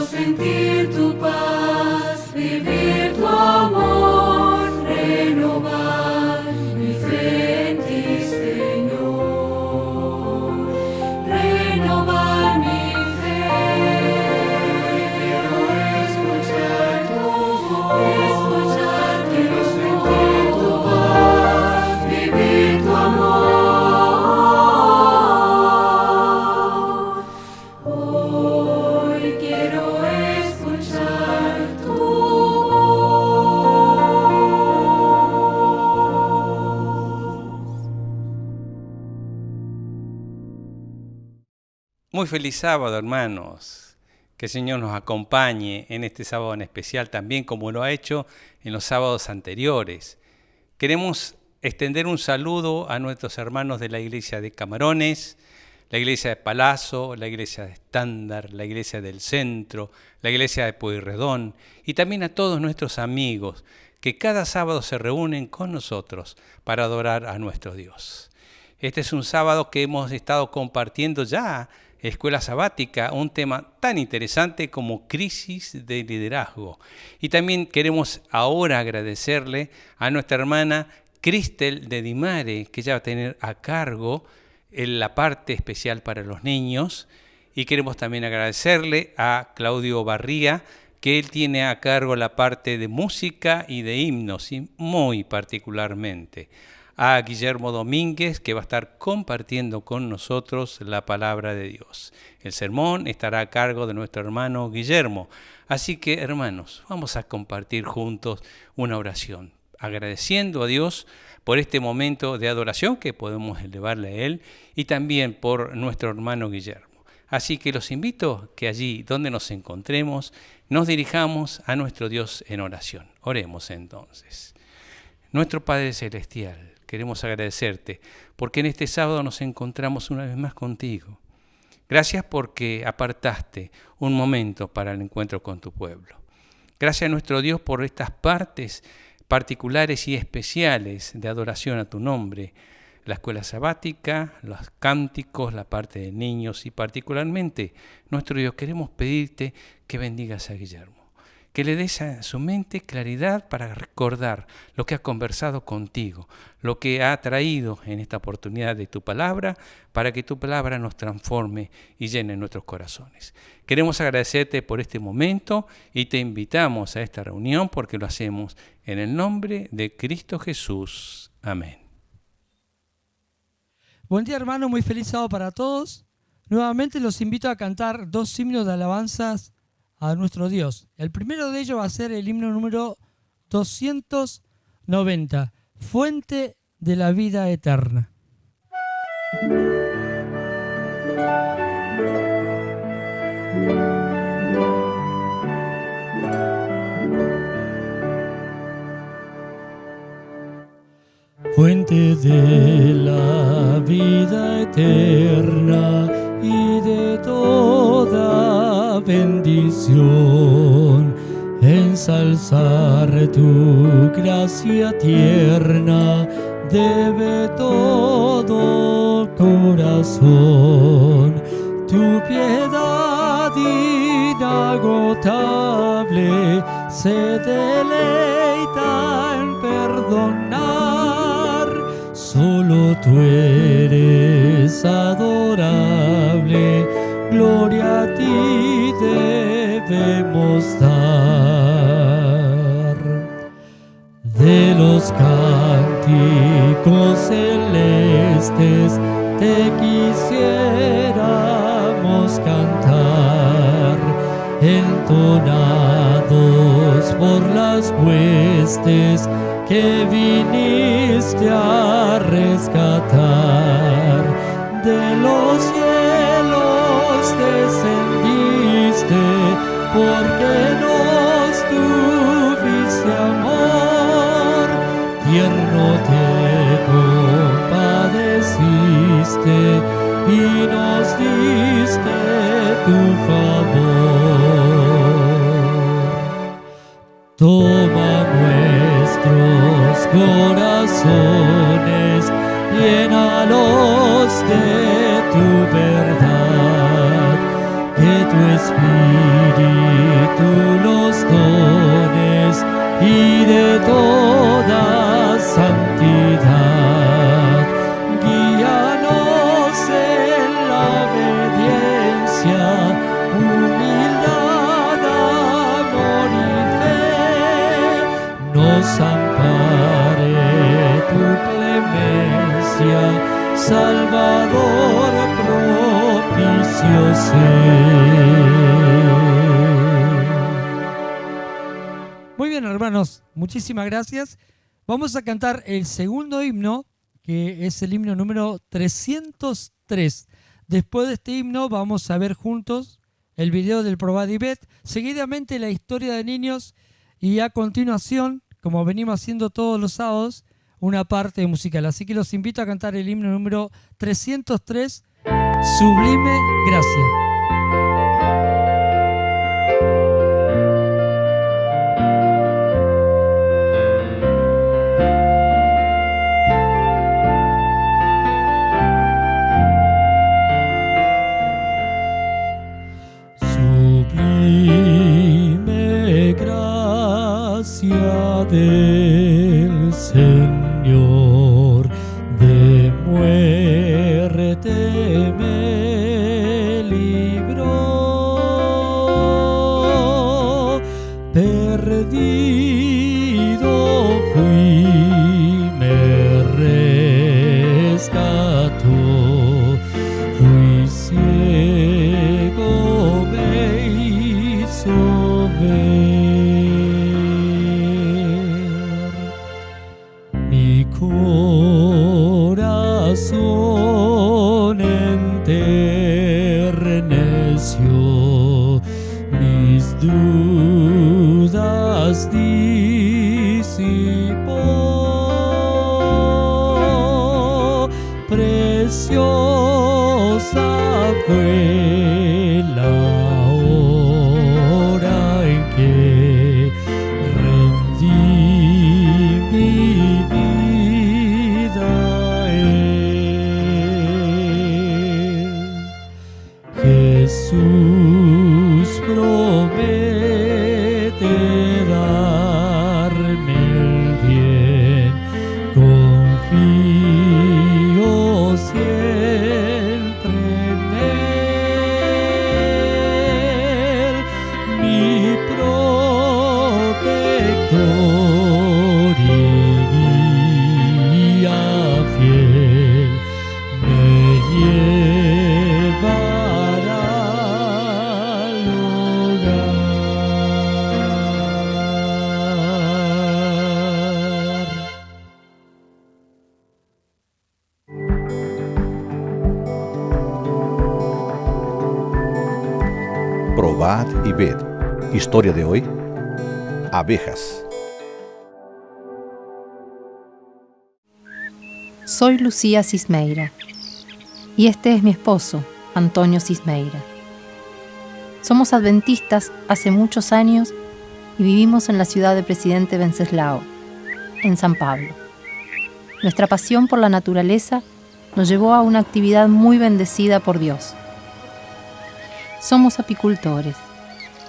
sentir tu paz, vivir tu amor, renovar mi fe en ti, Señor. Renovar mi fe, quiero escuchar tu voz, quiero sentir tu paz, vivir tu amor. Hoy quiero escuchar tu Muy feliz sábado, hermanos. Que el Señor nos acompañe en este sábado en especial, también como lo ha hecho en los sábados anteriores. Queremos extender un saludo a nuestros hermanos de la iglesia de Camarones, la iglesia de Palazzo, la iglesia de Estándar, la iglesia del Centro, la iglesia de Pueyrredón y también a todos nuestros amigos que cada sábado se reúnen con nosotros para adorar a nuestro Dios. Este es un sábado que hemos estado compartiendo ya Escuela Sabática, un tema tan interesante como crisis de liderazgo. Y también queremos ahora agradecerle a nuestra hermana Cristel de Dimare, que ya va a tener a cargo la parte especial para los niños. Y queremos también agradecerle a Claudio Barría, que él tiene a cargo la parte de música y de himnos, y muy particularmente a Guillermo Domínguez, que va a estar compartiendo con nosotros la palabra de Dios. El sermón estará a cargo de nuestro hermano Guillermo. Así que, hermanos, vamos a compartir juntos una oración, agradeciendo a Dios por este momento de adoración que podemos elevarle a Él y también por nuestro hermano Guillermo. Así que los invito que allí donde nos encontremos nos dirijamos a nuestro Dios en oración. Oremos entonces. Nuestro Padre Celestial, queremos agradecerte porque en este sábado nos encontramos una vez más contigo. Gracias porque apartaste un momento para el encuentro con tu pueblo. Gracias a nuestro Dios por estas partes particulares y especiales de adoración a tu nombre, la escuela sabática, los cánticos, la parte de niños y particularmente, nuestro Dios, queremos pedirte que bendigas a Guillermo, que le des a su mente claridad para recordar lo que ha conversado contigo, lo que ha traído en esta oportunidad de tu palabra, para que tu palabra nos transforme y llene nuestros corazones. Queremos agradecerte por este momento y te invitamos a esta reunión porque lo hacemos en el nombre de Cristo Jesús. Amén. Buen día, hermano, muy feliz sábado para todos. Nuevamente los invito a cantar 2 himnos de alabanzas a nuestro Dios. El primero de ellos va a ser el himno número 290, Fuente de la Vida Eterna. Fuente de la vida eterna y de toda bendición, ensalzar tu gracia tierna debe todo corazón. Tu piedad inagotable se deleita en perdonar. Solo tú eres adorable, gloria a ti debemos dar. De los cánticos celestes te quisiéramos cantar, entonados por las huestes que viniste a rescatar. De los cielos descendiste porque nos tuviste amor, tierno te compadeciste y nos diste tu favor. Toma nuestros corazones, llénalos de tu verdad, que tu espíritu ampare tu clemencia, Salvador propicio sé. Muy bien, hermanos, muchísimas gracias. Vamos a cantar el segundo himno, que es el himno número 303. Después de este himno vamos a ver juntos el video del Probad y Bet, seguidamente la historia de niños y a continuación, como venimos haciendo todos los sábados, una parte musical. Así que los invito a cantar el himno número 303, Sublime Gracia. Sublime gracia del Señor, de muerte me libró. Perdido fui, me rescató. Fui ciego, me hizo ver. Mi corazón enterneció, mis dudas disipó. Preciosa fue la hora en que rendí mi vida a Él. Jesús promete darme el bien, confío siempre en Él, mi protector y guía fiel, me llevará al hogar. Probad y ved. Historia de hoy: abejas. Soy Lucía Cismeira y este es mi esposo, Antonio Cismeira. Somos adventistas hace muchos años y vivimos en la ciudad de Presidente Wenceslao, en San Pablo. Nuestra pasión por la naturaleza nos llevó a una actividad muy bendecida por Dios. Somos apicultores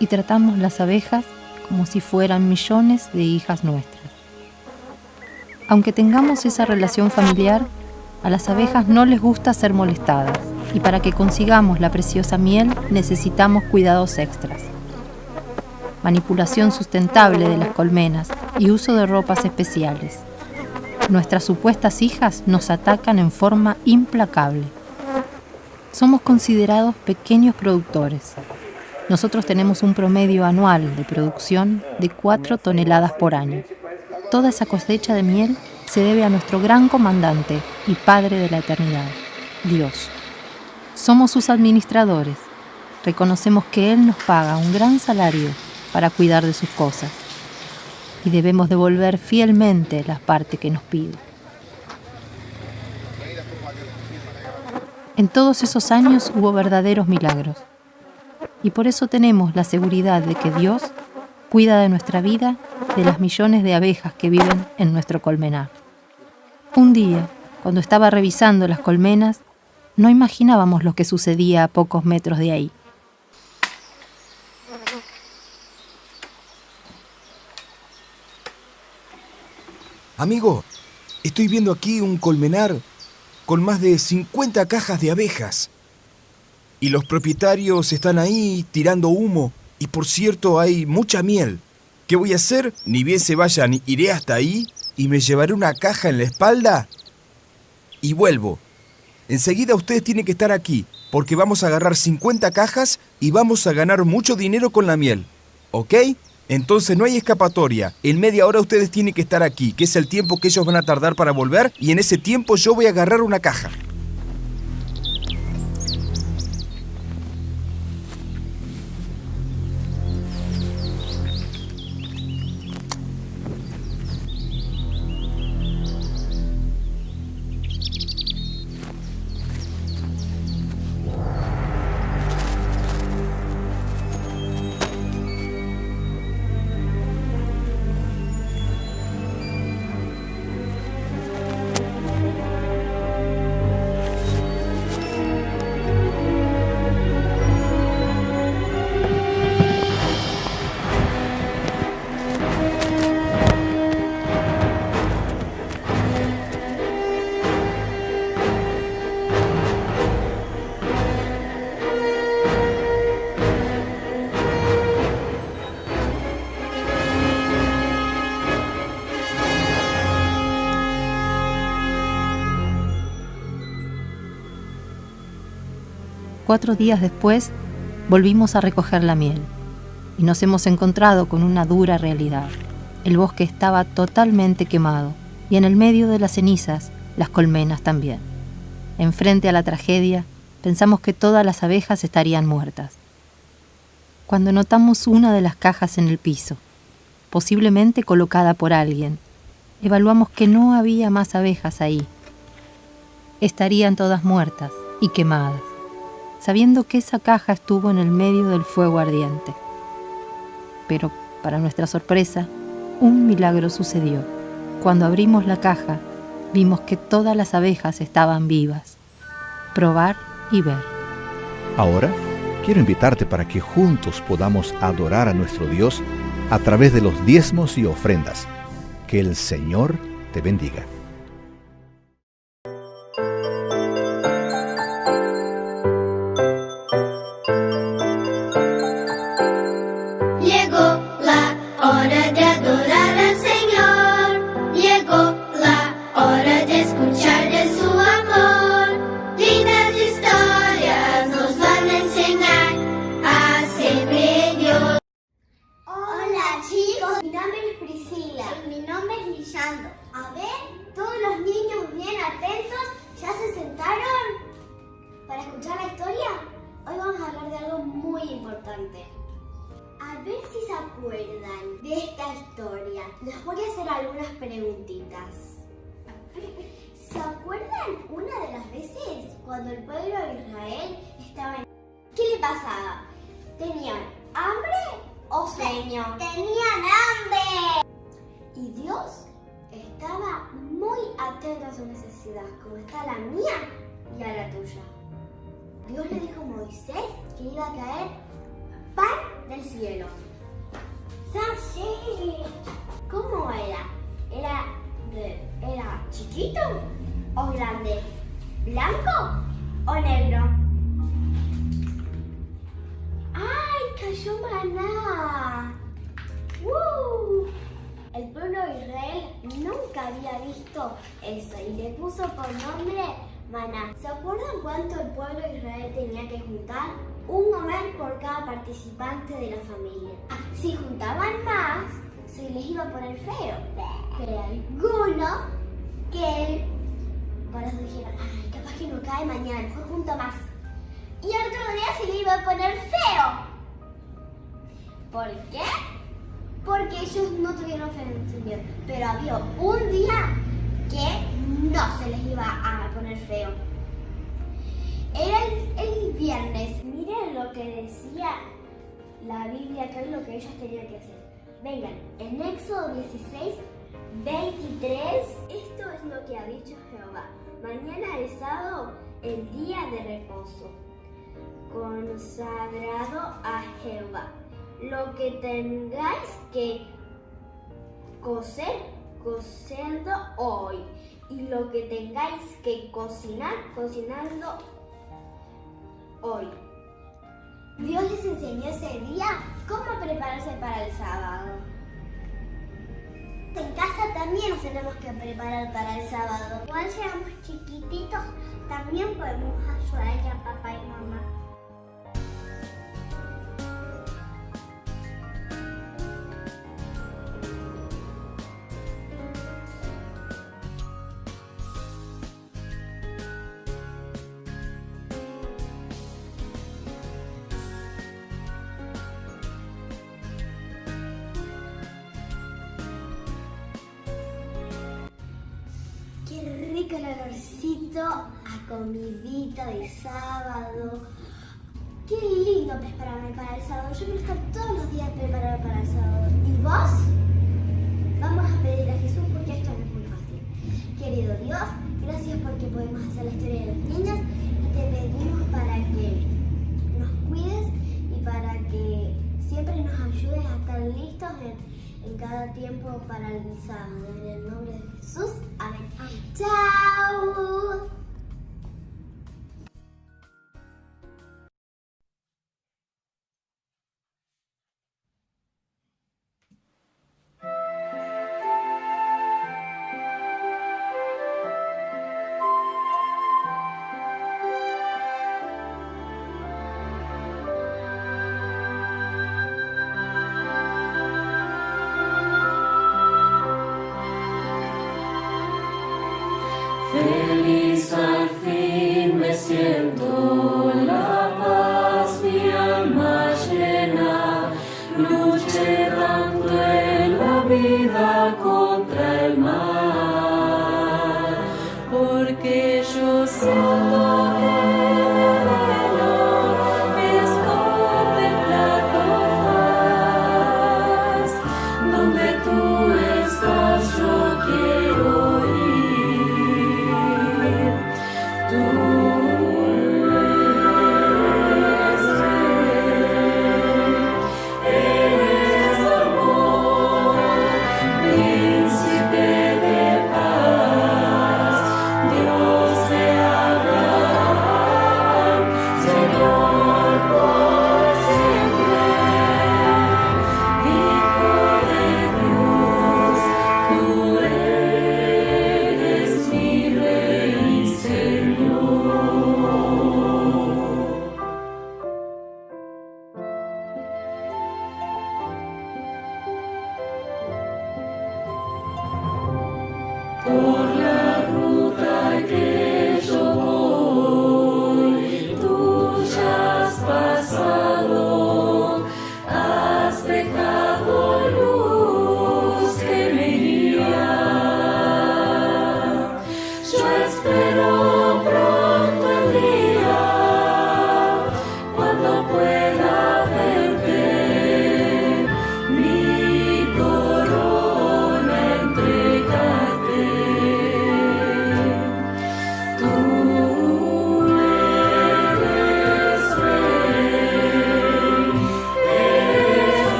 y tratamos las abejas como si fueran millones de hijas nuestras. Aunque tengamos esa relación familiar, a las abejas no les gusta ser molestadas y para que consigamos la preciosa miel necesitamos cuidados extras. Manipulación sustentable de las colmenas y uso de ropas especiales. Nuestras supuestas hijas nos atacan en forma implacable. Somos considerados pequeños productores. Nosotros tenemos un promedio anual de producción de 4 toneladas por año. Toda esa cosecha de miel se debe a nuestro gran comandante y Padre de la eternidad, Dios. Somos sus administradores. Reconocemos que Él nos paga un gran salario para cuidar de sus cosas y debemos devolver fielmente la parte que nos pide. En todos esos años hubo verdaderos milagros y por eso tenemos la seguridad de que Dios cuida de nuestra vida, de las millones de abejas que viven en nuestro colmenar. Un día, cuando estaba revisando las colmenas, no imaginábamos lo que sucedía a pocos metros de ahí. Amigo, estoy viendo aquí un colmenar con más de 50 cajas de abejas. Y los propietarios están ahí tirando humo. Y por cierto, hay mucha miel. ¿Qué voy a hacer? Ni bien se vayan, iré hasta ahí y me llevaré una caja en la espalda y vuelvo. Enseguida ustedes tienen que estar aquí, porque vamos a agarrar 50 cajas y vamos a ganar mucho dinero con la miel. ¿Ok? Entonces no hay escapatoria. En media hora ustedes tienen que estar aquí, que es el tiempo que ellos van a tardar para volver, y en ese tiempo yo voy a agarrar una caja. Cuatro días después, volvimos a recoger la miel y nos hemos encontrado con una dura realidad. El bosque estaba totalmente quemado y en el medio de las cenizas, las colmenas también. Enfrente a la tragedia, pensamos que todas las abejas estarían muertas. Cuando notamos una de las cajas en el piso, posiblemente colocada por alguien, evaluamos que no había más abejas ahí. Estarían todas muertas y quemadas, sabiendo que esa caja estuvo en el medio del fuego ardiente. Pero, para nuestra sorpresa, un milagro sucedió. Cuando abrimos la caja, vimos que todas las abejas estaban vivas. Probar y ver. Ahora, quiero invitarte para que juntos podamos adorar a nuestro Dios a través de los diezmos y ofrendas. Que el Señor te bendiga. Llegó la hora de adorar al Señor. Llegó la hora de escuchar de su amor. Lindas historias nos van a enseñar a servir Dios. Hola chicos, mi nombre es Priscila y mi nombre es Lisandro. A ver, todos los niños bien atentos, ¿ya se sentaron para escuchar la historia? Hoy vamos a hablar de algo muy importante. A ver si se acuerdan de esta historia. Les voy a hacer algunas preguntitas. ¿Se acuerdan una de las veces cuando el pueblo de Israel estaba en... ¿Qué le pasaba? ¿Tenían hambre o sueño? ¡Tenían hambre! Y Dios estaba muy atento a su necesidad, como está la mía y a la tuya. Dios le dijo a Moisés que iba a caer pan del cielo. ¡Sí! ¿Cómo era? ¿Era chiquito o grande? ¿Blanco o negro? ¡Ay, cayó maná! El pueblo de Israel nunca había visto eso y le puso por nombre maná. ¿Se acuerdan cuánto el pueblo de Israel tenía que juntar? Un homer por cada participante de la familia. Si juntaban más, se les iba a poner feo. Pero algunos que por eso dijeron, ay, capaz que no cae mañana, mejor junto más. Y otro día se le iba a poner feo. ¿Por qué? Porque ellos no tuvieron fe en el Señor. Pero había un día que no se les iba a poner feo. Era el viernes. Miren lo que decía la Biblia, que es lo que ellos tenían que hacer. Vengan, en Éxodo 16, 23, esto es lo que ha dicho Jehová. Mañana es sábado, el día de reposo, consagrado a Jehová. Lo que tengáis que cocer, cocedlo hoy. Y lo que tengáis que cocinar, cocinadlo hoy. Dios les enseñó ese día cómo prepararse para el sábado. En casa también nos tenemos que preparar para el sábado. Igual seamos chiquititos, también podemos ayudar a papá y mamá. Qué rico el olorcito a comidita de sábado. Qué lindo prepararme para el sábado. Yo quiero estar todos los días preparada para el sábado. ¿Y vos? Vamos a pedir a Jesús porque esto no es muy fácil. Querido Dios, gracias porque podemos hacer la historia de los niños y te pedimos para que nos cuides y para que siempre nos ayudes a estar listos en cada tiempo para el sábado. En el nombre de Jesús. Amén. ¡Chao! Feliz al fin me siento, la paz mi alma llena, luché tanto en la vida contra el mal, porque yo siento que es contemplar tu faz, donde tú estás yo quiero ir. Eres amor, príncipe de paz, Dios te habla.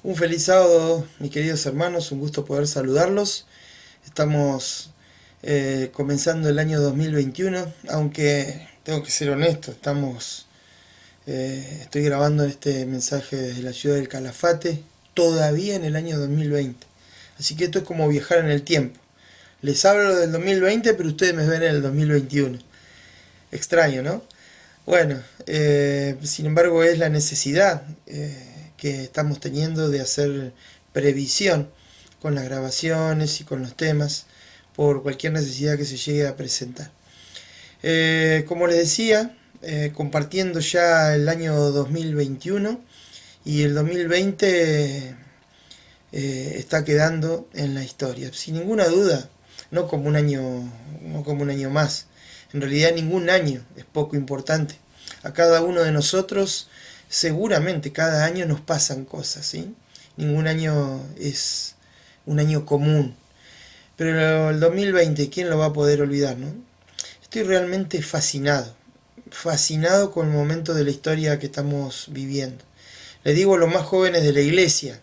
Un feliz sábado, mis queridos hermanos, un gusto poder saludarlos. Estamos comenzando el año 2021, aunque tengo que ser honesto, estoy grabando este mensaje desde la ciudad del Calafate, todavía en el año 2020. Así que esto es como viajar en el tiempo. Les hablo del 2020, pero ustedes me ven en el 2021. Extraño, ¿no? Bueno, sin embargo es la necesidad que estamos teniendo de hacer previsión con las grabaciones y con los temas por cualquier necesidad que se llegue a presentar. Como les decía, compartiendo ya el año 2021 y el 2020 está quedando en la historia, sin ninguna duda, no como un año más. En realidad ningún año es poco importante. A cada uno de nosotros seguramente cada año nos pasan cosas, ¿sí? Ningún año es un año común. Pero el 2020, ¿quién lo va a poder olvidar, no? Estoy realmente fascinado con el momento de la historia que estamos viviendo. Le digo a los más jóvenes de la iglesia,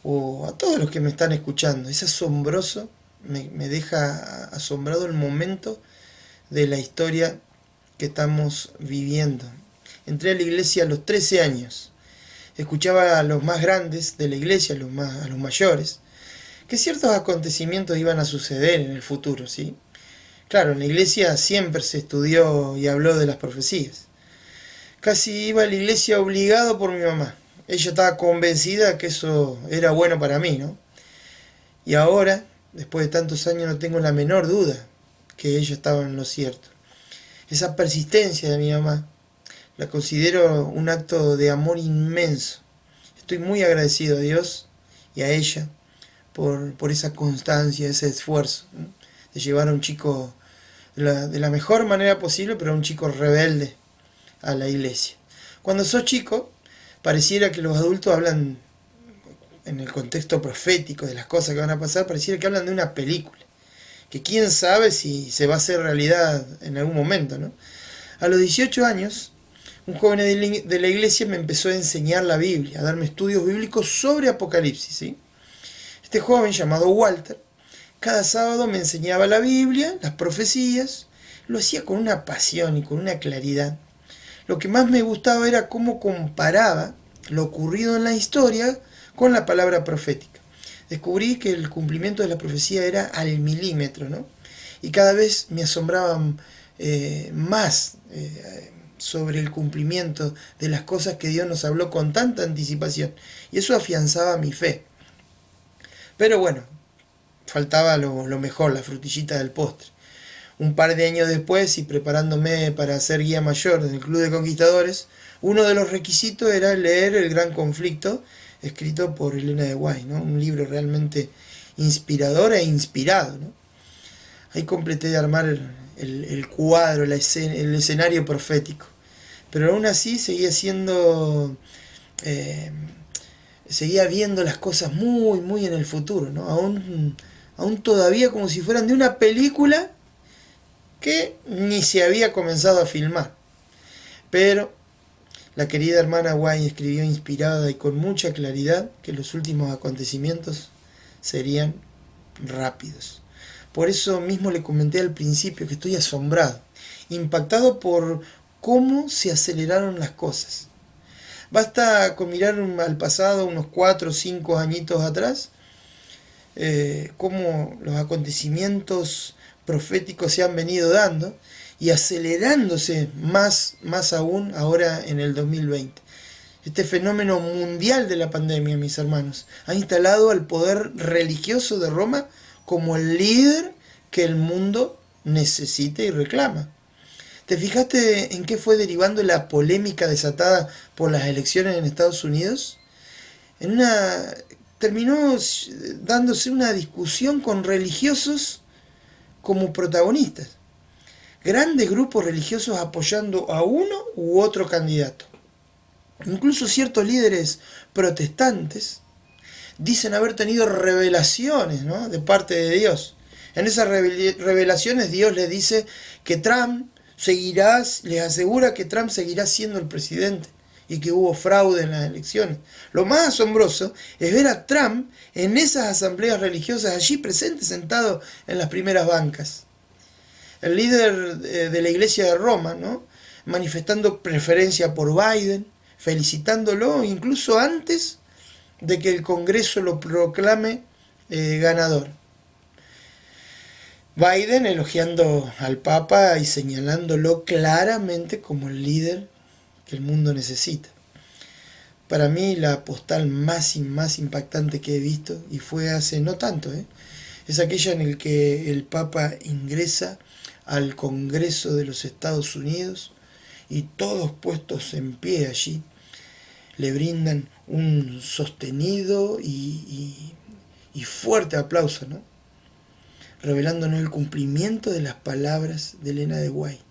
o a todos los que me están escuchando, es asombroso, me deja asombrado el momento de la historia que estamos viviendo. Entré a la iglesia a los 13 años, escuchaba a los más grandes de la iglesia, a los mayores, que ciertos acontecimientos iban a suceder en el futuro, ¿sí? Claro, en la iglesia siempre se estudió y habló de las profecías. Casi iba a la iglesia obligado por mi mamá. Ella estaba convencida que eso era bueno para mí, ¿no? Y ahora, después de tantos años, no tengo la menor duda que ella estaba en lo cierto. Esa persistencia de mi mamá la considero un acto de amor inmenso. Estoy muy agradecido a Dios y a ella por esa constancia, ese esfuerzo, ¿no? De llevar a un chico de la mejor manera posible, pero a un chico rebelde a la iglesia. Cuando sos chico, pareciera que los adultos hablan, en el contexto profético de las cosas que van a pasar, pareciera que hablan de una película, que quién sabe si se va a hacer realidad en algún momento, ¿no? A los 18 años, un joven de la iglesia me empezó a enseñar la Biblia, a darme estudios bíblicos sobre Apocalipsis, ¿sí? Este joven, llamado Walter, cada sábado me enseñaba la Biblia, las profecías, lo hacía con una pasión y con una claridad. Lo que más me gustaba era cómo comparaba lo ocurrido en la historia con la palabra profética. Descubrí que el cumplimiento de la profecía era al milímetro, ¿no? Y cada vez me asombraba más sobre el cumplimiento de las cosas que Dios nos habló con tanta anticipación. Y eso afianzaba mi fe. Pero bueno, faltaba lo mejor, la frutillita del postre. Un par de años después, y preparándome para ser guía mayor en el Club de Conquistadores, uno de los requisitos era leer El Gran Conflicto, escrito por Elena de White, ¿no? Un libro realmente inspirador e inspirado, ¿no? Ahí completé de armar el cuadro, el escenario profético. Pero aún así seguía viendo las cosas muy en el futuro, ¿no? Aún todavía como si fueran de una película que ni se había comenzado a filmar. Pero la querida hermana White escribió inspirada y con mucha claridad que los últimos acontecimientos serían rápidos. Por eso mismo le comenté al principio que estoy asombrado, impactado por cómo se aceleraron las cosas. Basta con mirar al pasado, unos 4 o 5 añitos atrás, cómo los acontecimientos proféticos se han venido dando y acelerándose más aún ahora en el 2020. Este fenómeno mundial de la pandemia, mis hermanos, ha instalado al poder religioso de Roma como el líder que el mundo necesita y reclama. ¿Te fijaste en qué fue derivando la polémica desatada por las elecciones en Estados Unidos? Terminó dándose una discusión con religiosos como protagonistas. Grandes grupos religiosos apoyando a uno u otro candidato. Incluso ciertos líderes protestantes dicen haber tenido revelaciones, ¿no?, de parte de Dios. En esas revelaciones Dios les dice que les asegura que Trump seguirá siendo el presidente y que hubo fraude en las elecciones. Lo más asombroso es ver a Trump en esas asambleas religiosas allí presente, sentado en las primeras bancas. El líder de la iglesia de Roma, ¿no?, manifestando preferencia por Biden, felicitándolo incluso antes de que el Congreso lo proclame ganador. Biden elogiando al Papa y señalándolo claramente como el líder que el mundo necesita. Para mí la postal más impactante que he visto, y fue hace no tanto, es aquella en la que el Papa ingresa al Congreso de los Estados Unidos y todos puestos en pie allí le brindan un sostenido y fuerte aplauso, ¿no?, revelándonos el cumplimiento de las palabras de Elena de White.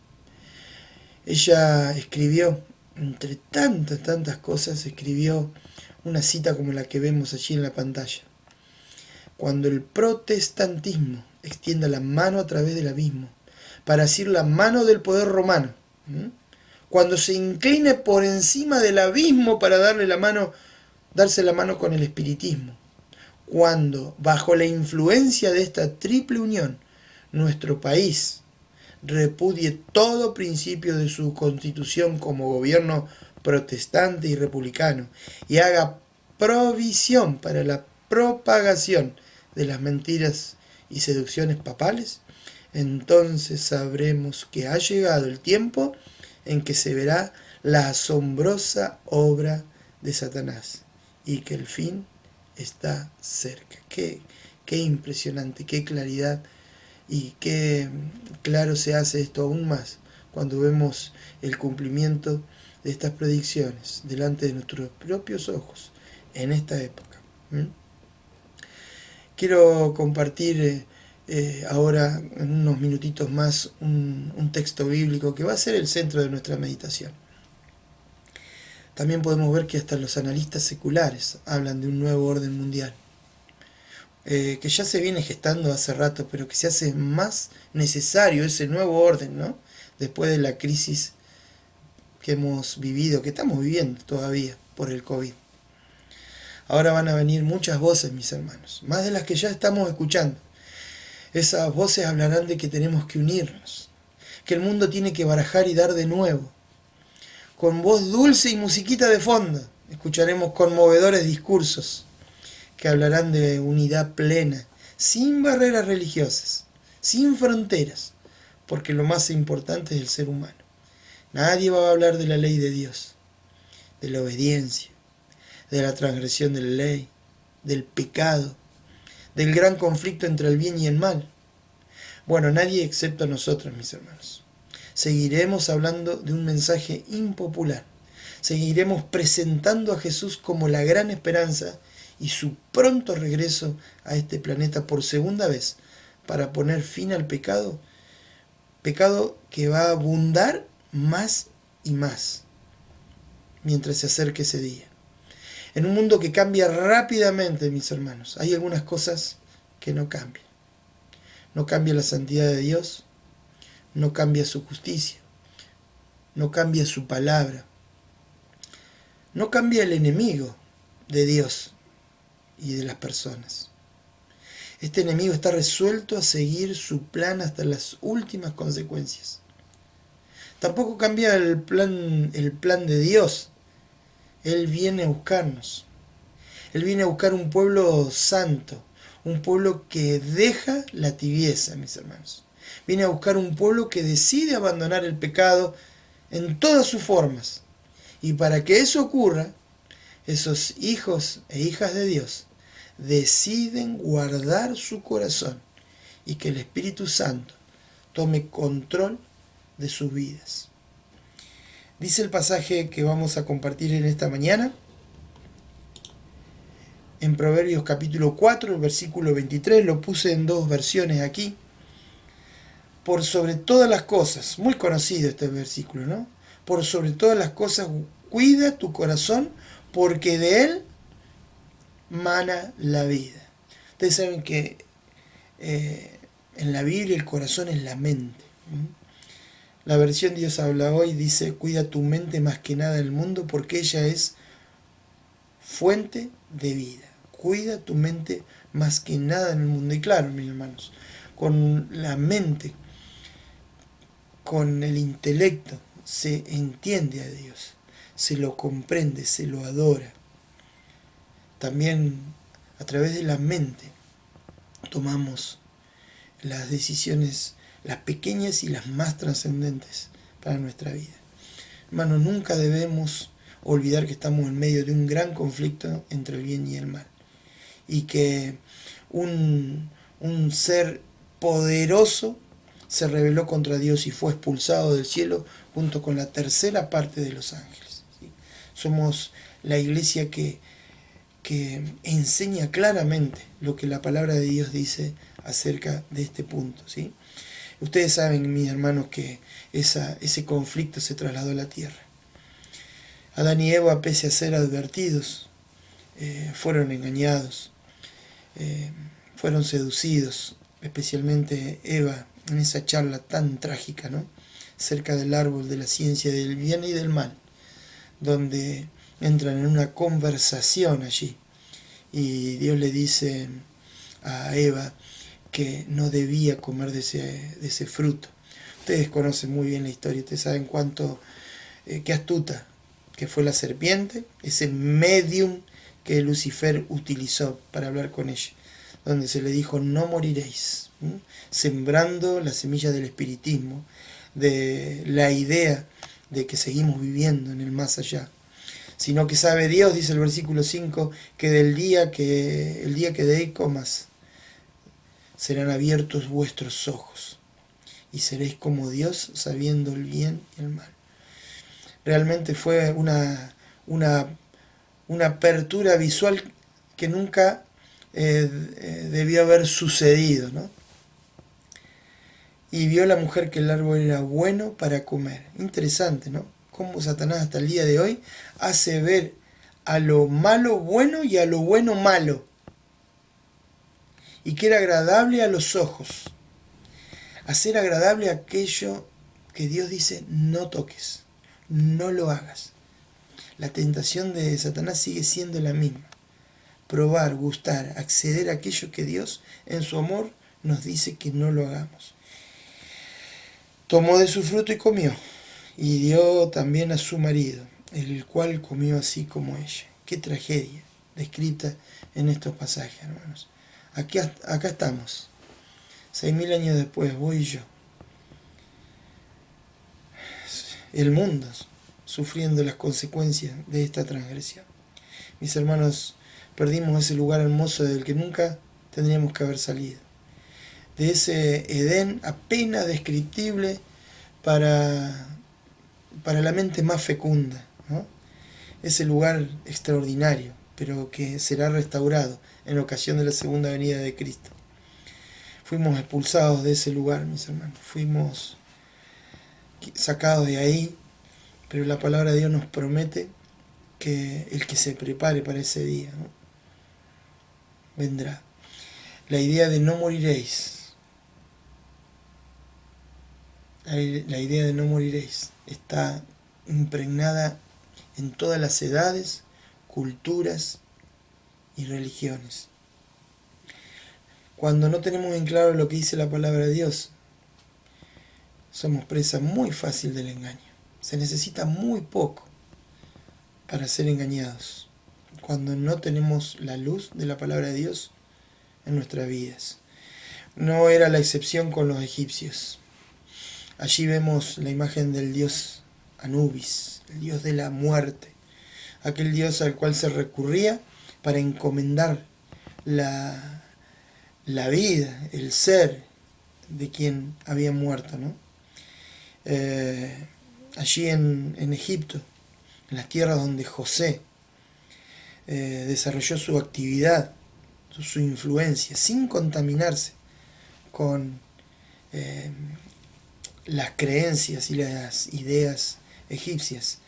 Ella escribió, entre tantas cosas, escribió una cita como la que vemos allí en la pantalla. Cuando el protestantismo extienda la mano a través del abismo para asir la mano del poder romano, cuando se incline por encima del abismo para darse la mano con el espiritismo, cuando, bajo la influencia de esta triple unión, nuestro país repudie todo principio de su constitución como gobierno protestante y republicano y haga provisión para la propagación de las mentiras y seducciones papales, entonces sabremos que ha llegado el tiempo en que se verá la asombrosa obra de Satanás y que el fin está cerca. Qué impresionante, qué claridad, y qué claro se hace esto aún más cuando vemos el cumplimiento de estas predicciones delante de nuestros propios ojos en esta época. Quiero compartir ahora en unos minutitos más un texto bíblico que va a ser el centro de nuestra meditación. También podemos ver que hasta los analistas seculares hablan de un nuevo orden mundial, que ya se viene gestando hace rato, pero que se hace más necesario ese nuevo orden, ¿no?, después de la crisis que hemos vivido, que estamos viviendo todavía por el COVID. Ahora van a venir muchas voces, mis hermanos, más de las que ya estamos escuchando. Esas voces hablarán de que tenemos que unirnos, que el mundo tiene que barajar y dar de nuevo. Con voz dulce y musiquita de fondo, escucharemos conmovedores discursos que hablarán de unidad plena, sin barreras religiosas, sin fronteras, porque lo más importante es el ser humano. Nadie va a hablar de la ley de Dios, de la obediencia, de la transgresión de la ley, del pecado, del gran conflicto entre el bien y el mal. Bueno, nadie excepto nosotros, mis hermanos. Seguiremos hablando de un mensaje impopular. Seguiremos presentando a Jesús como la gran esperanza y su pronto regreso a este planeta por segunda vez para poner fin al pecado que va a abundar más y más mientras se acerque ese día. En un mundo que cambia rápidamente, mis hermanos, hay algunas cosas que no cambian. No cambia la santidad de Dios, no cambia su justicia, no cambia su palabra, no cambia el enemigo de Dios y de las personas. Este enemigo está resuelto a seguir su plan hasta las últimas consecuencias. Tampoco cambia el plan de Dios. Él viene a buscarnos. Él viene a buscar un pueblo santo, un pueblo que deja la tibieza, mis hermanos. Viene a buscar un pueblo que decide abandonar el pecado en todas sus formas. Y para que eso ocurra, esos hijos e hijas de Dios deciden guardar su corazón y que el Espíritu Santo tome control de sus vidas. Dice el pasaje que vamos a compartir en esta mañana, en Proverbios capítulo 4, el versículo 23, lo puse en dos versiones aquí. Por sobre todas las cosas, muy conocido este versículo, ¿no? Por sobre todas las cosas, cuida tu corazón, porque de él mana la vida. Ustedes saben que en la Biblia el corazón es la mente. La versión Dios habla hoy dice, cuida tu mente más que nada del mundo porque ella es fuente de vida. Cuida tu mente más que nada en el mundo. Y claro, mis hermanos, con la mente, con el intelecto, se entiende a Dios, se lo comprende, se lo adora. También a través de la mente tomamos las decisiones, las pequeñas y las más trascendentes para nuestra vida. Hermanos, nunca debemos olvidar que estamos en medio de un gran conflicto entre el bien y el mal. Y que un ser poderoso se rebeló contra Dios y fue expulsado del cielo junto con la tercera parte de los ángeles. ¿Sí? Somos la iglesia que enseña claramente lo que la palabra de Dios dice acerca de este punto. ¿Sí? Ustedes saben, mis hermanos, que ese conflicto se trasladó a la tierra. Adán y Eva, pese a ser advertidos, fueron engañados, fueron seducidos, especialmente Eva, en esa charla tan trágica, ¿no?, cerca del árbol de la ciencia del bien y del mal, donde entran en una conversación allí, y Dios le dice a Eva que no debía comer de ese fruto. Ustedes conocen muy bien la historia, ustedes saben qué astuta que fue la serpiente, ese medium que Lucifer utilizó para hablar con ella, donde se le dijo no moriréis, sembrando la semilla del espiritismo, de la idea de que seguimos viviendo en el más allá, sino que sabe Dios, dice el versículo 5, que el día que de ahí comas, serán abiertos vuestros ojos, y seréis como Dios, sabiendo el bien y el mal. Realmente fue una apertura visual que nunca debió haber sucedido, ¿no? Y vio la mujer que el árbol era bueno para comer. Interesante, ¿no? Cómo Satanás hasta el día de hoy hace ver a lo malo bueno y a lo bueno malo. Y que era agradable a los ojos. Hacer agradable aquello que Dios dice no toques, no lo hagas. La tentación de Satanás sigue siendo la misma. Probar, gustar, acceder a aquello que Dios en su amor nos dice que no lo hagamos. Tomó de su fruto y comió, y dio también a su marido, el cual comió así como ella. Qué tragedia descrita en estos pasajes, hermanos. Acá estamos, 6.000 años después, vos y yo. El mundo sufriendo las consecuencias de esta transgresión. Mis hermanos, perdimos ese lugar hermoso del que nunca tendríamos que haber salido. De ese Edén apenas descriptible para la mente más fecunda, ¿no? Ese lugar extraordinario, pero que será restaurado en ocasión de la segunda venida de Cristo. Fuimos expulsados de ese lugar, mis hermanos. Fuimos sacados de ahí, pero la palabra de Dios nos promete que el que se prepare para ese día, ¿no?, vendrá. La idea de no moriréis, la idea de no moriréis está impregnada en todas las edades, culturas y religiones. Cuando no tenemos en claro lo que dice la palabra de Dios, somos presa muy fácil del engaño. Se necesita muy poco para ser engañados cuando no tenemos la luz de la palabra de Dios en nuestras vidas. No era la excepción con los egipcios. Allí vemos la imagen del dios Anubis, el dios de la muerte, aquel dios al cual se recurría para encomendar la vida, el ser de quien había muerto, ¿no? Allí en Egipto, en las tierras donde José desarrolló su actividad, su influencia, sin contaminarse con las creencias y las ideas egipcias.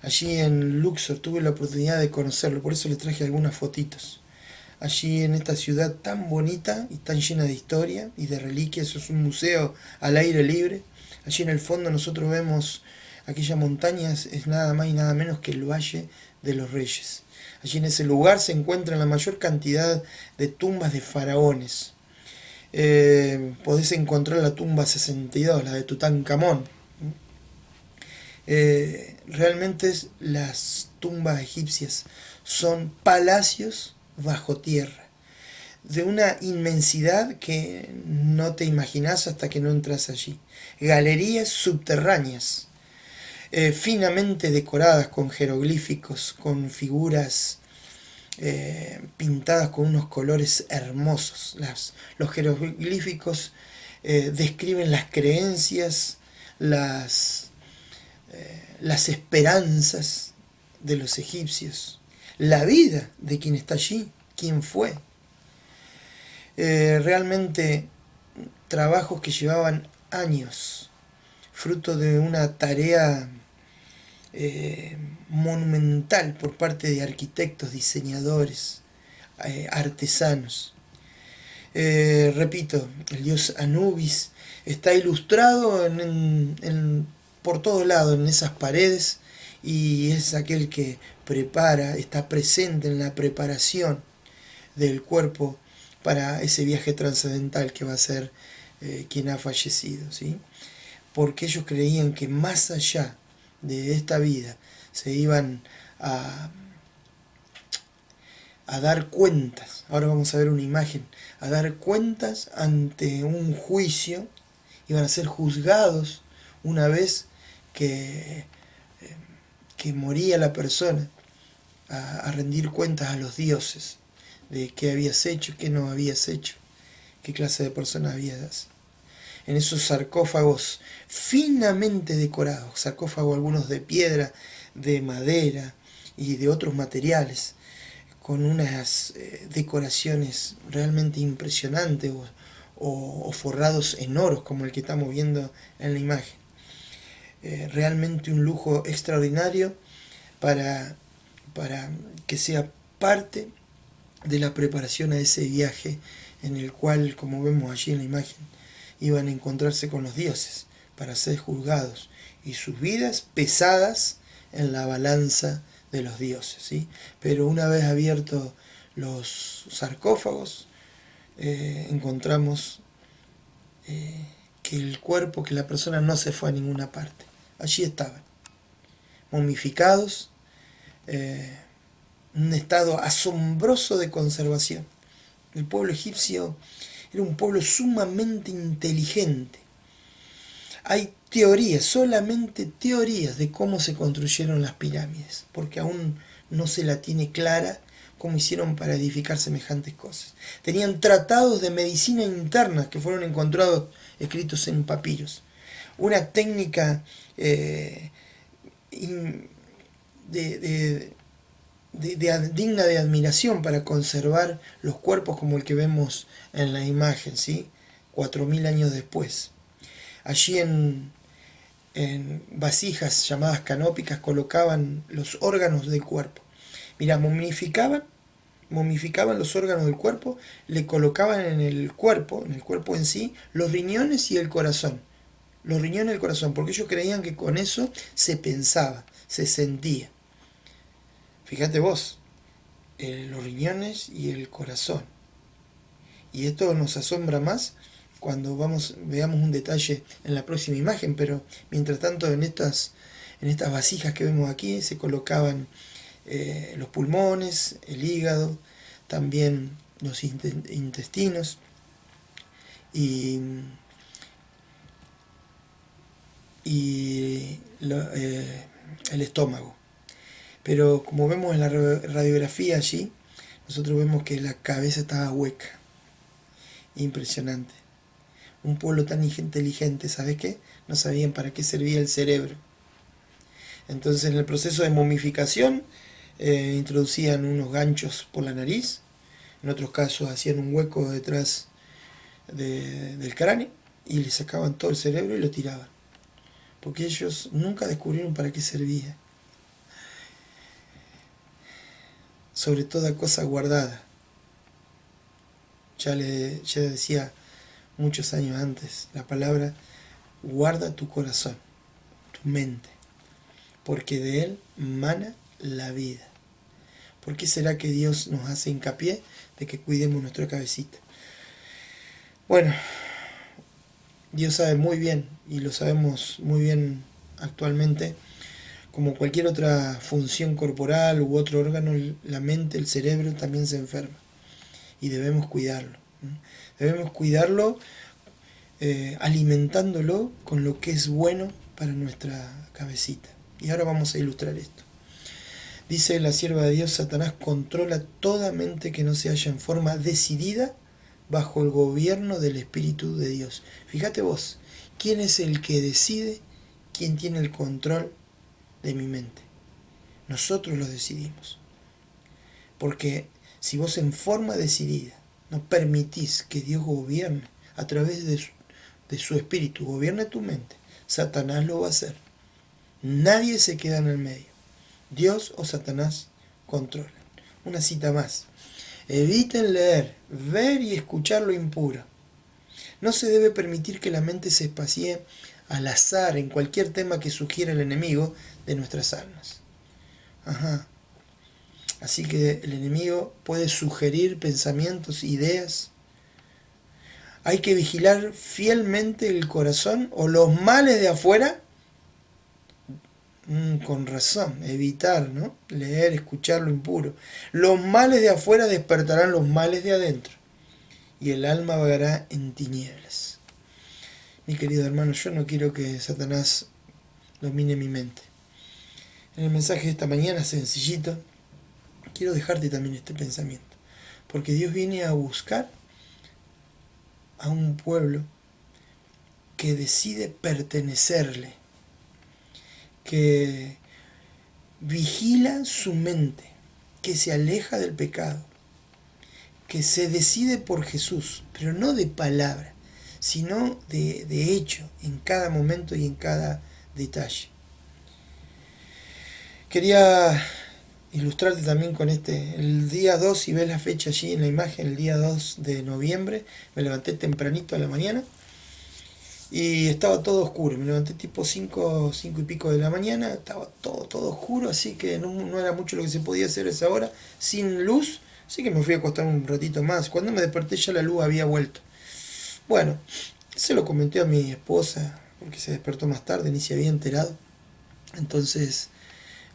Allí en Luxor tuve la oportunidad de conocerlo, por eso les traje algunas fotitos. Allí en esta ciudad tan bonita y tan llena de historia y de reliquias, es un museo al aire libre. Allí en el fondo nosotros vemos aquella montaña, es nada más y nada menos que el Valle de los Reyes. Allí en ese lugar se encuentran la mayor cantidad de tumbas de faraones. Podés encontrar la tumba 62, la de Tutankamón. Realmente las tumbas egipcias son palacios bajo tierra, de una inmensidad que no te imaginás hasta que no entras allí. Galerías subterráneas, finamente decoradas con jeroglíficos, con figuras pintadas con unos colores hermosos. Los jeroglíficos describen las creencias, las esperanzas de los egipcios, la vida de quien está allí, quién fue. Realmente trabajos que llevaban años, fruto de una tarea monumental por parte de arquitectos, diseñadores, artesanos. Repito, el dios Anubis está ilustrado por todos lados en esas paredes, y es aquel que prepara, está presente en la preparación del cuerpo para ese viaje trascendental que va a ser quien ha fallecido, ¿sí? Porque ellos creían que más allá de esta vida se iban a dar cuentas. Ahora vamos a ver una imagen. A dar cuentas ante un juicio. Iban a ser juzgados una vez que moría la persona, a rendir cuentas a los dioses de qué habías hecho, qué no habías hecho, qué clase de persona habías. En esos sarcófagos finamente decorados, sarcófagos algunos de piedra, de madera y de otros materiales, con unas decoraciones realmente impresionantes, o forrados en oros como el que estamos viendo en la imagen. Realmente un lujo extraordinario para que sea parte de la preparación a ese viaje en el cual, como vemos allí en la imagen, iban a encontrarse con los dioses para ser juzgados y sus vidas pesadas en la balanza de los dioses, ¿sí? Pero una vez abiertos los sarcófagos, encontramos que el cuerpo, que la persona no se fue a ninguna parte. Allí estaban, momificados, un estado asombroso de conservación. El pueblo egipcio era un pueblo sumamente inteligente. Hay teorías, solamente teorías de cómo se construyeron las pirámides, porque aún no se la tiene clara cómo hicieron para edificar semejantes cosas. Tenían tratados de medicina interna que fueron encontrados escritos en papiros. Una técnica digna de admiración para conservar los cuerpos como el que vemos en la imagen, ¿sí? 4000 años después. Allí en vasijas llamadas canópicas colocaban los órganos del cuerpo. Mirá, momificaban los órganos del cuerpo, le colocaban en el cuerpo en sí, los riñones y el corazón. Los riñones y el corazón, porque ellos creían que con eso se pensaba, se sentía. Fíjate vos, los riñones y el corazón. Y esto nos asombra más cuando veamos un detalle en la próxima imagen, pero mientras tanto en estas vasijas que vemos aquí se colocaban los pulmones, el hígado, también los intestinos y el estómago. Pero como vemos en la radiografía allí, nosotros vemos que la cabeza estaba hueca. Impresionante. Un pueblo tan inteligente, ¿sabes qué? No sabían para qué servía el cerebro. Entonces en el proceso de momificación introducían unos ganchos por la nariz, en otros casos hacían un hueco detrás del cráneo y le sacaban todo el cerebro y lo tiraban. Porque ellos nunca descubrieron para qué servía. Sobre toda cosa guardada. Ya decía muchos años antes, la palabra guarda tu corazón, tu mente, porque de él mana la vida. ¿Por qué será que Dios nos hace hincapié de que cuidemos nuestra cabecita? Bueno, Dios sabe muy bien, y lo sabemos muy bien actualmente, como cualquier otra función corporal u otro órgano, la mente, el cerebro también se enferma. Y debemos cuidarlo. Debemos cuidarlo alimentándolo con lo que es bueno para nuestra cabecita. Y ahora vamos a ilustrar esto. Dice la sierva de Dios: Satanás controla toda mente que no se halla en forma decidida bajo el gobierno del Espíritu de Dios. Fíjate vos, ¿quién es el que decide? ¿Quién tiene el control de mi mente? Nosotros lo decidimos. Porque si vos en forma decidida no permitís que Dios gobierne a través de su Espíritu, gobierne tu mente, Satanás lo va a hacer. Nadie se queda en el medio. Dios o Satanás controlan. Una cita más. Eviten leer, ver y escuchar lo impuro. No se debe permitir que la mente se espacie al azar en cualquier tema que sugiera el enemigo de nuestras almas. Así que el enemigo puede sugerir pensamientos, ideas. Hay que vigilar fielmente el corazón o los males de afuera. Con razón, evitar, ¿no? Leer, escuchar lo impuro. Los males de afuera despertarán los males de adentro, y el alma vagará en tinieblas. Mi querido hermano, yo no quiero que Satanás domine mi mente. En el mensaje de esta mañana, sencillito, quiero dejarte también este pensamiento, porque Dios viene a buscar a un pueblo que decide pertenecerle, que vigila su mente, que se aleja del pecado, que se decide por Jesús, pero no de palabra, sino de hecho, en cada momento y en cada detalle. Quería ilustrarte también con el día 2, si ves la fecha allí en la imagen, el día 2 de noviembre, me levanté tempranito a la mañana, y estaba todo oscuro. Me levanté tipo 5 y pico de la mañana, estaba todo oscuro, así que no era mucho lo que se podía hacer a esa hora, sin luz, así que me fui a acostar un ratito más. Cuando me desperté ya la luz había vuelto. Bueno, se lo comenté a mi esposa, porque se despertó más tarde, ni se había enterado. Entonces,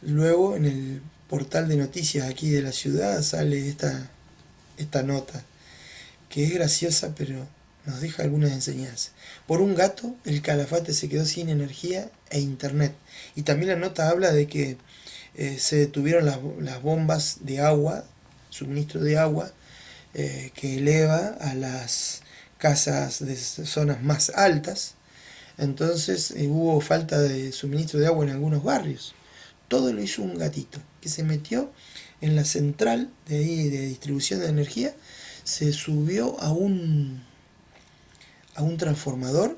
luego en el portal de noticias aquí de la ciudad sale esta nota, que es graciosa, pero nos deja algunas enseñanzas. Por un gato, el Calafate se quedó sin energía e internet. Y también la nota habla de que se detuvieron las bombas de agua, suministro de agua, que eleva a las casas de zonas más altas. Entonces hubo falta de suministro de agua en algunos barrios. Todo lo hizo un gatito, que se metió en la central de ahí de distribución de energía, se subió a un transformador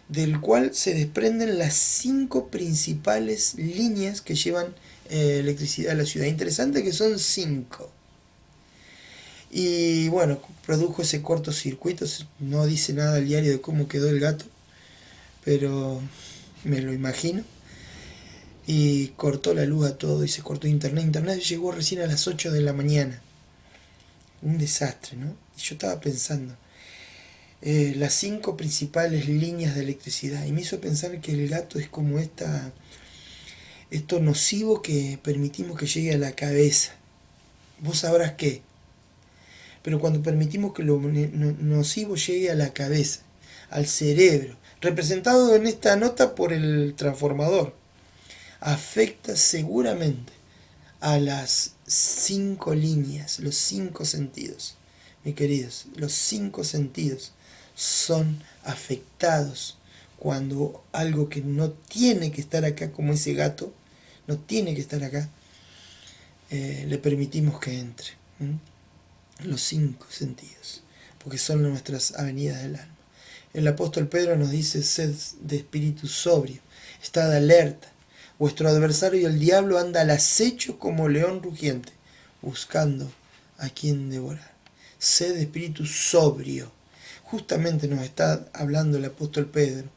del cual se desprenden las 5 principales líneas que llevan electricidad a la ciudad. Interesante que son 5. Y bueno, produjo ese cortocircuito. No dice nada el diario de cómo quedó el gato, pero me lo imagino. Y cortó la luz a todo y se cortó internet. Internet llegó recién a las 8 de la mañana. Un desastre, ¿no? Y yo estaba pensando, las 5 principales líneas de electricidad, y me hizo pensar que el gato es como esto nocivo que permitimos que llegue a la cabeza. Vos sabrás qué, pero cuando permitimos que lo nocivo llegue a la cabeza, al cerebro, representado en esta nota por el transformador, afecta seguramente a las 5 líneas, los 5 sentidos. Mis queridos, los 5 sentidos son afectados cuando algo que no tiene que estar acá, como ese gato, no tiene que estar acá, le permitimos que entre. Los 5 sentidos, porque son nuestras avenidas del alma. El apóstol Pedro nos dice: sed de espíritu sobrio, estad alerta. Vuestro adversario el diablo anda al acecho como león rugiente, buscando a quien devorar. Sed de espíritu sobrio. Justamente nos está hablando el apóstol Pedro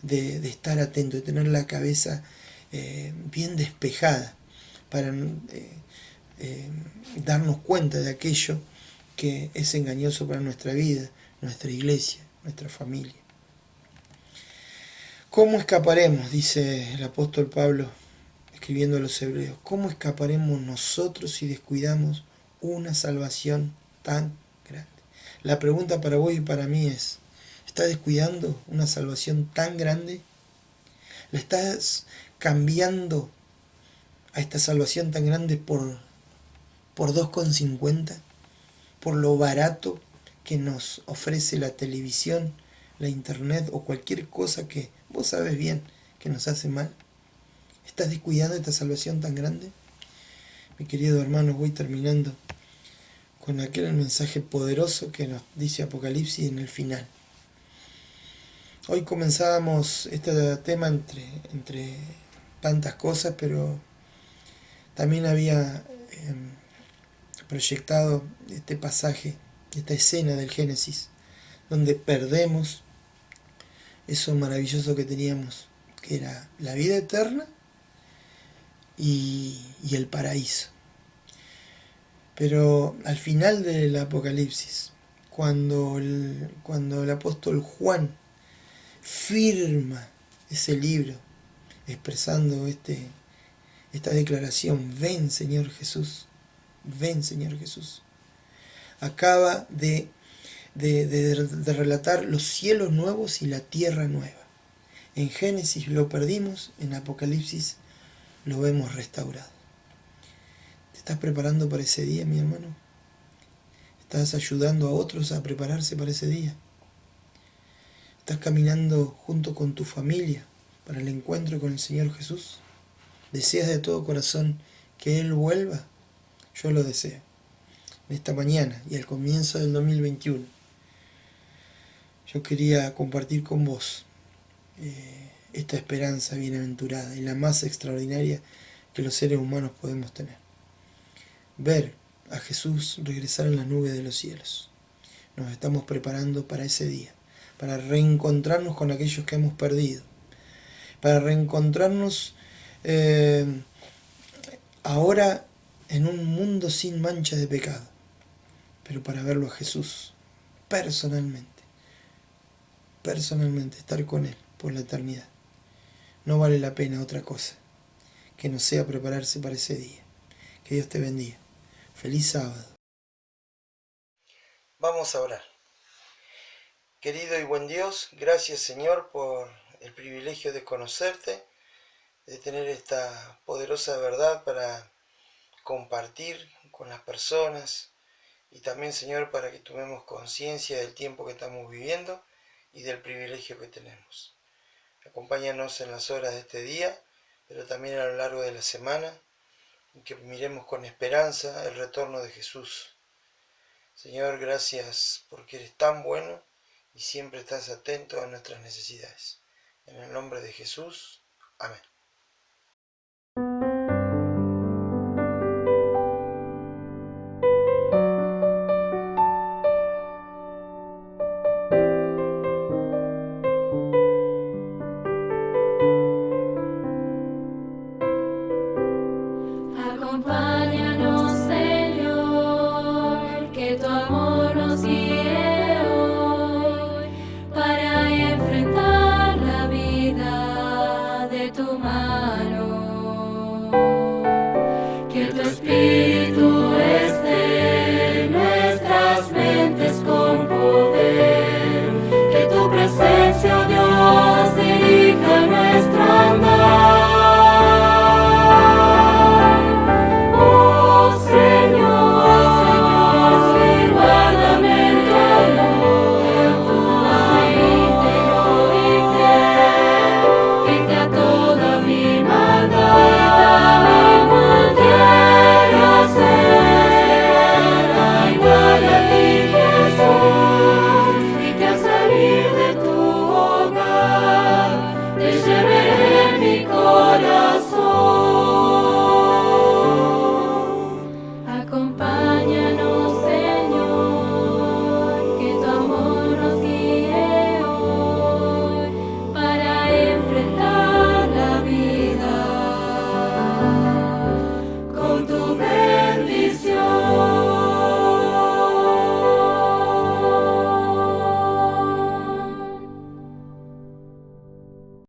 de estar atento, de tener la cabeza bien despejada para darnos cuenta de aquello que es engañoso para nuestra vida, nuestra iglesia, nuestra familia. ¿Cómo escaparemos? Dice el apóstol Pablo escribiendo a los hebreos. ¿Cómo escaparemos nosotros si descuidamos una salvación tan grande? La pregunta para vos y para mí es, ¿estás descuidando una salvación tan grande? ¿La estás cambiando a esta salvación tan grande por 2,50? ¿Por lo barato que nos ofrece la televisión, la internet o cualquier cosa que vos sabes bien que nos hace mal? ¿Estás descuidando esta salvación tan grande? Mi querido hermano, voy terminando con aquel mensaje poderoso que nos dice Apocalipsis en el final. Hoy comenzábamos este tema entre tantas cosas, pero también había proyectado este pasaje, esta escena del Génesis, donde perdemos eso maravilloso que teníamos, que era la vida eterna y el paraíso. Pero al final del Apocalipsis, cuando el apóstol Juan firma ese libro expresando esta declaración, ven Señor Jesús, ven Señor Jesús, acaba de relatar los cielos nuevos y la tierra nueva. En Génesis lo perdimos, en Apocalipsis lo vemos restaurado. ¿Te estás preparando para ese día, mi hermano? ¿Estás ayudando a otros a prepararse para ese día? ¿Estás caminando junto con tu familia para el encuentro con el Señor Jesús? ¿Deseas de todo corazón que Él vuelva? Yo lo deseo. En esta mañana y al comienzo del 2021, yo quería compartir con vos esta esperanza bienaventurada y la más extraordinaria que los seres humanos podemos tener. Ver a Jesús regresar en las nubes de los cielos. Nos estamos preparando para ese día, para reencontrarnos con aquellos que hemos perdido, para reencontrarnos ahora en un mundo sin mancha de pecado, pero para verlo a Jesús personalmente, estar con Él por la eternidad. No vale la pena otra cosa que no sea prepararse para ese día. Que Dios te bendiga. Feliz sábado. Vamos a orar. Querido y buen Dios, gracias Señor por el privilegio de conocerte, de tener esta poderosa verdad para compartir con las personas y también Señor para que tomemos conciencia del tiempo que estamos viviendo y del privilegio que tenemos. Acompáñanos en las horas de este día, pero también a lo largo de la semana, y que miremos con esperanza el retorno de Jesús. Señor, gracias porque eres tan bueno y siempre estás atento a nuestras necesidades. En el nombre de Jesús, amén.